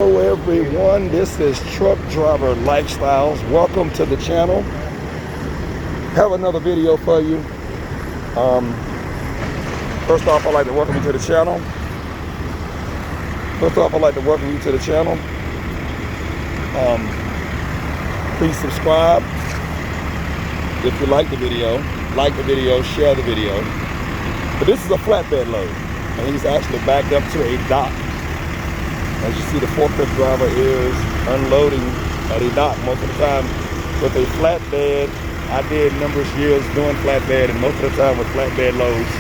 Hello everyone, this is Truck Driver Lifestyles. Welcome to the channel. Have another video for you. First off, I'd like to welcome you to the channel. Please subscribe if you like the video. Like the video, share the video. But this is a flatbed load, and he's actually backed up to a dock. As you see, the forklift driver is unloading at a dock most of the time with a flatbed. I did numerous years doing flatbed, and most of the time with flatbed loads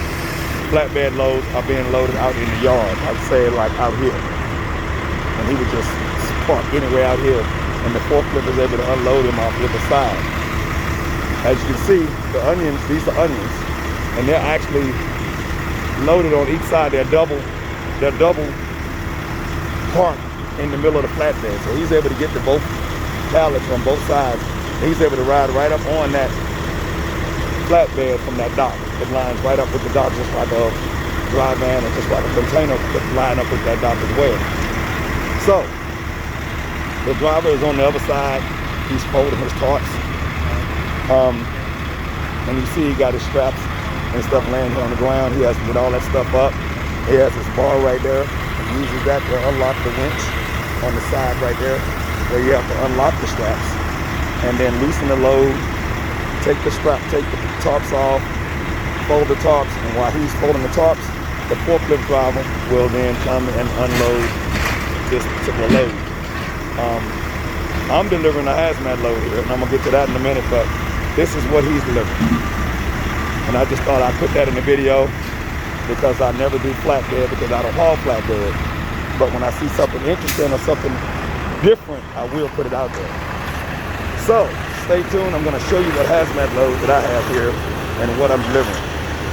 are being loaded out in the yard. I'd say like out here. And he would just park anywhere out here, and the forklift is able to unload him off with the side. As you can see, the onions, these are onions, and they're actually loaded on each side. They're double parked in the middle of the flatbed, so he's able to get to both pallets from both sides. He's able to ride right up on that flatbed from that dock. It lines right up with the dock, just like a dry van or just like a container could line up with that dock as well. So the driver is on the other side. He's folding his tarps, and you see he got his straps and stuff laying here on the ground. He has to get all that stuff up. He has his bar right there. Uses that to unlock the winch on the side right there, where you have to unlock the straps and then loosen the load, take the tarps off, fold the tarps, and while he's folding the tarps, the forklift driver will then come and unload this particular load. I'm delivering a hazmat load here, and I'm gonna get to that in a minute, but this is what he's delivering. And I just thought I'd put that in the video, because I never do flatbed because I don't haul flatbed. But when I see something interesting or something different, I will put it out there. So stay tuned. I'm going to show you what hazmat load that I have here and what I'm delivering.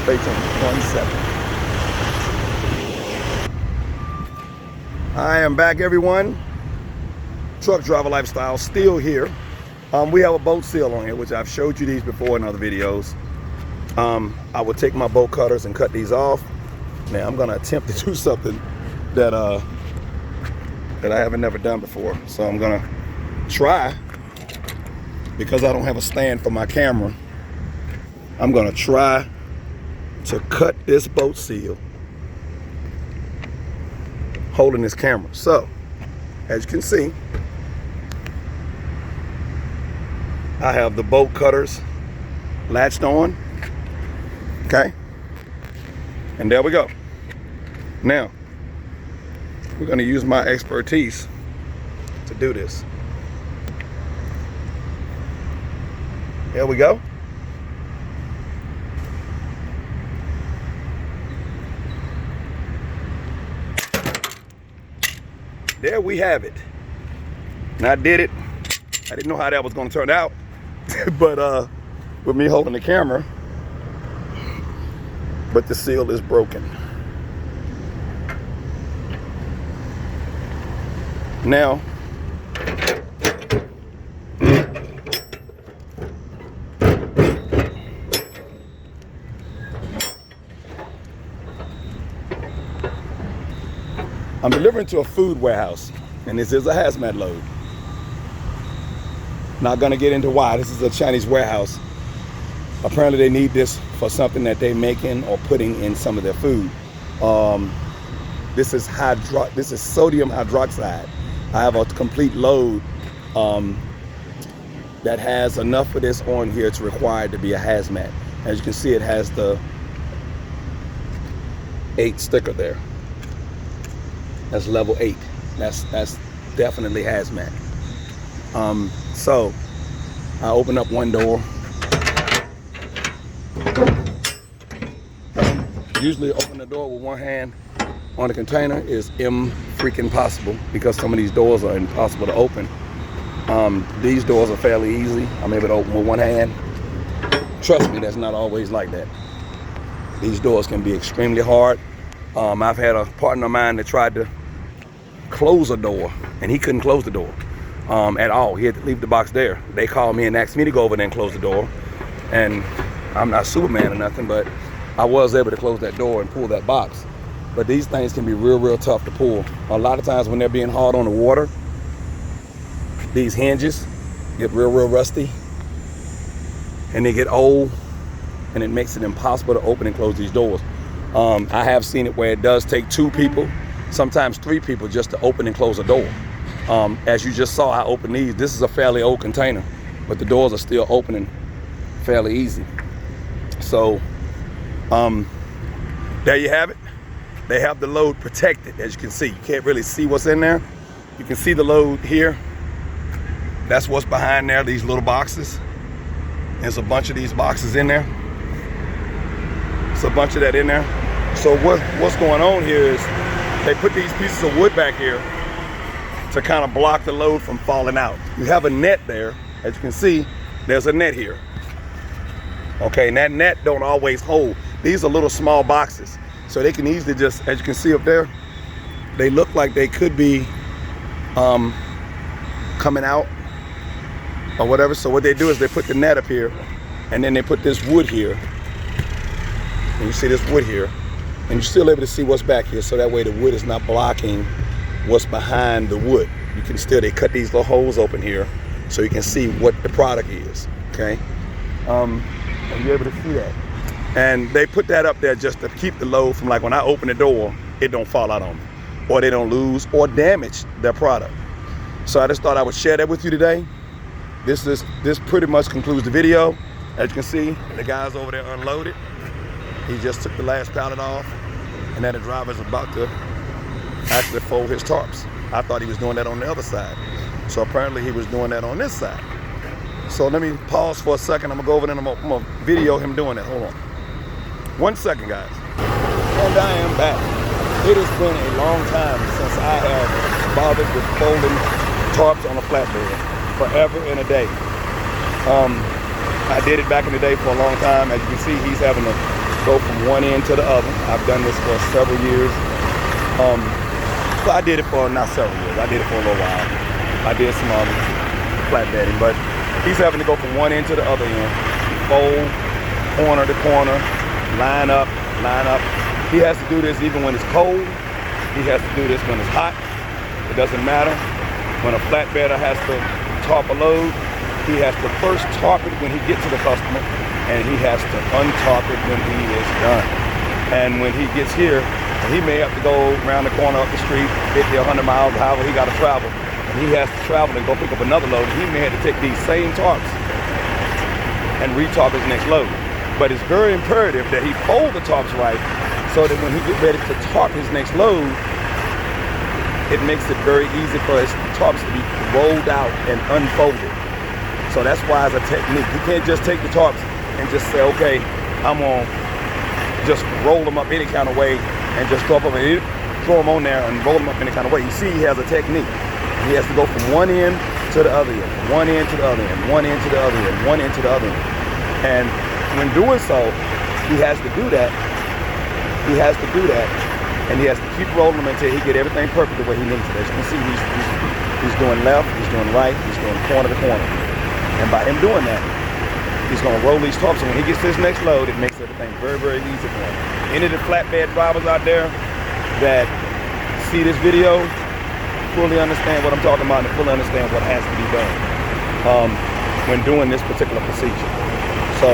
Stay tuned. 1 second. I am back, everyone. Truck Driver Lifestyle still here. We have a boat seal on here, which I've showed you these before in other videos. I will take my bolt cutters and cut these off. Now I'm gonna attempt to do something that I haven't never done before. So I'm gonna try, because I don't have a stand for my camera, I'm gonna try to cut this boat seal holding this camera. So as you can see, I have the bolt cutters latched on. Okay, and there we go. Now we're going to use my expertise to do this. There we go. There we have it. And I did it. I didn't know how that was going to turn out, but with me holding the camera. But the seal is broken. Now, I'm delivering to a food warehouse, and this is a hazmat load. Not gonna get into why. This is a Chinese warehouse. Apparently they need this for something that they're making or putting in some of their food. This is sodium hydroxide. I have a complete load that has enough of this on here to require it to be a hazmat. As you can see, it has the 8 sticker there. That's level 8. That's definitely hazmat. So I open up one door. Usually open the door with one hand on the container is freaking possible, because some of these doors are impossible to open. These doors are fairly easy. I'm able to open with one hand. Trust me, that's not always like that. These doors can be extremely hard. I've had a partner of mine that tried to close a door, and he couldn't close the door at all. He had to leave the box there. They called me and asked me to go over there and close the door. And I'm not Superman or nothing, but I was able to close that door and pull that box. but these things can be real tough to pull. A lot of times when they're being hauled on the water, these hinges get real rusty, and they get old, and it makes it impossible to open and close these doors. I have seen it where it does take 2 people, sometimes 3 people, just to open and close a door. As you just saw, I opened these. This is a fairly old container, but the doors are still opening fairly easy. So there you have it. They have the load protected, as you can see. You can't really see what's in there. You can see the load here. That's what's behind there, these little boxes. There's a bunch of these boxes in there. There's a bunch of that in there. So what's going on here is they put these pieces of wood back here to kind of block the load from falling out. You have a net there. As you can see, there's a net here. Okay, and that net don't always hold. These are little small boxes. So they can easily just, as you can see up there, they look like they could be coming out or whatever. So what they do is they put the net up here, and then they put this wood here. And you see this wood here, and you're still able to see what's back here, so that way the wood is not blocking what's behind the wood. You can still, they cut these little holes open here so you can see what the product is, okay? And you're able to see that. And they put that up there just to keep the load from, like, when I open the door, it don't fall out on me, or they don't lose or damage their product. So I just thought I would share that with you today. This pretty much concludes the video. As you can see, the guy's over there unloaded. He just took the last pallet off, and then the driver's about to actually fold his tarps. I thought he was doing that on the other side. So apparently he was doing that on this side. So let me pause for a second. I'm gonna go over there and I'm gonna video him doing that. Hold on. 1 second, guys. And I am back. It has been a long time since I have bothered with folding tarps on a flatbed. Forever and a day. I did it back in the day for a long time. As you can see, he's having to go from one end to the other. I've done this for several years. Well, I did it for not several years. I did it for a little while. I did some flatbedding, but he's having to go from one end to the other end, fold, corner to corner, line up. He has to do this even when it's cold. He has to do this when it's hot. It doesn't matter. When a flatbedder has to tarp a load, he has to first tarp it when he gets to the customer, and he has to untarp it when he is done. And when he gets here, he may have to go around the corner up the street, 50 or 100 miles, however he got to travel. And he has to travel and go pick up another load. He may have to take these same tarps and retarp his next load. But it's very imperative that he fold the tarps right, so that when he gets ready to tarp his next load, it makes it very easy for his tarps to be rolled out and unfolded. So that's why it's a technique. You can't just take the tarps and just say, okay, I'm gonna just roll them up any kind of way and just throw them on there and roll them up any kind of way. You see, he has a technique. He has to go from one end to the other end, one end to the other end, one end to the other end, one end to the other end. And when doing so, he has to do that. He has to do that, and he has to keep rolling them until he get everything perfect the way he needs it. As you can see, he's doing left, he's doing right, he's doing corner to corner. And by him doing that, he's gonna roll these tarps, and when he gets to his next load, it makes everything very easy for him. Any of the flatbed drivers out there that see this video fully understand what I'm talking about and fully understand what has to be done when doing this particular procedure. So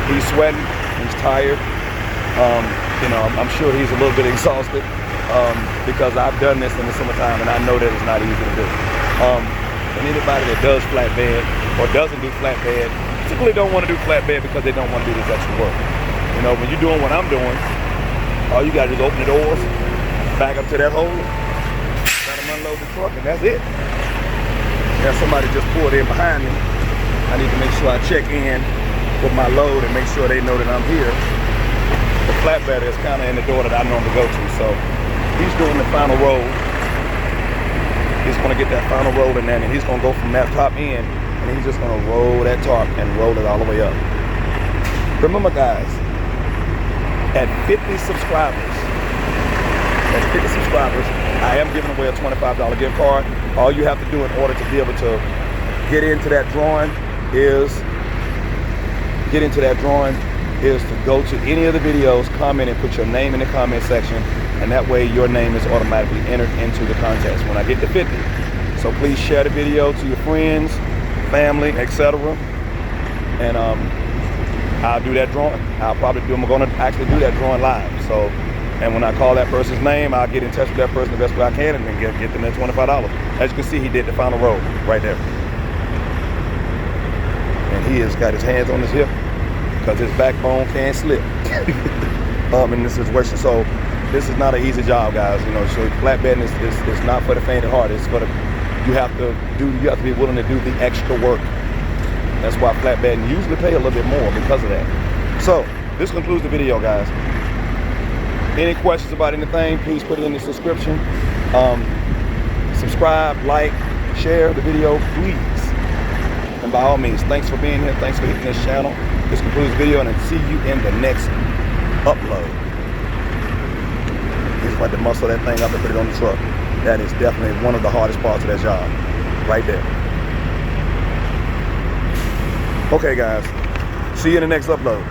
he's sweating, he's tired. You know, I'm sure he's a little bit exhausted because I've done this in the summertime, and I know that it's not easy to do. And anybody that does flatbed or doesn't do flatbed typically don't want to do flatbed because they don't want to do this extra work. You know, when you're doing what I'm doing, all you got to do is open the doors, back up to that hole, let them unload the truck, and that's it. Now somebody just pulled in behind me. I need to make sure I check in with my load and make sure they know that I'm here. The flatbedder is kind of in the door that I normally go to, so he's doing the final roll. He's gonna get that final roll in there, and he's gonna go from that top end, and he's just gonna roll that tarp and roll it all the way up. Remember, guys, at 50 subscribers, I am giving away a $25 gift card. All you have to do in order to be able to get into that drawing is is to go to any of the videos, comment, and put your name in the comment section, and that way your name is automatically entered into the contest when I get to 50. So please share the video to your friends, family, etc. And I'll do that drawing. I'm going to actually do that drawing live. So, and when I call that person's name, I'll get in touch with that person the best way I can and then get them that $25. As you can see, he did the final row right there. And he has got his hands on his hip because his backbone can't slip in this situation. So this is not an easy job, guys. You know, so flatbedding is not for the faint of heart. It's for the, you have to be willing to do the extra work. That's why flatbedding usually pay a little bit more because of that. So this concludes the video, guys. Any questions about anything, please put it in the description. Subscribe, like, share the video, please. And by all means, thanks for being here. Thanks for hitting this channel. This concludes the video, and I'll see you in the next upload. He's about to muscle that thing up and put it on the truck. That is definitely one of the hardest parts of that job, right there. Okay, guys. See you in the next upload.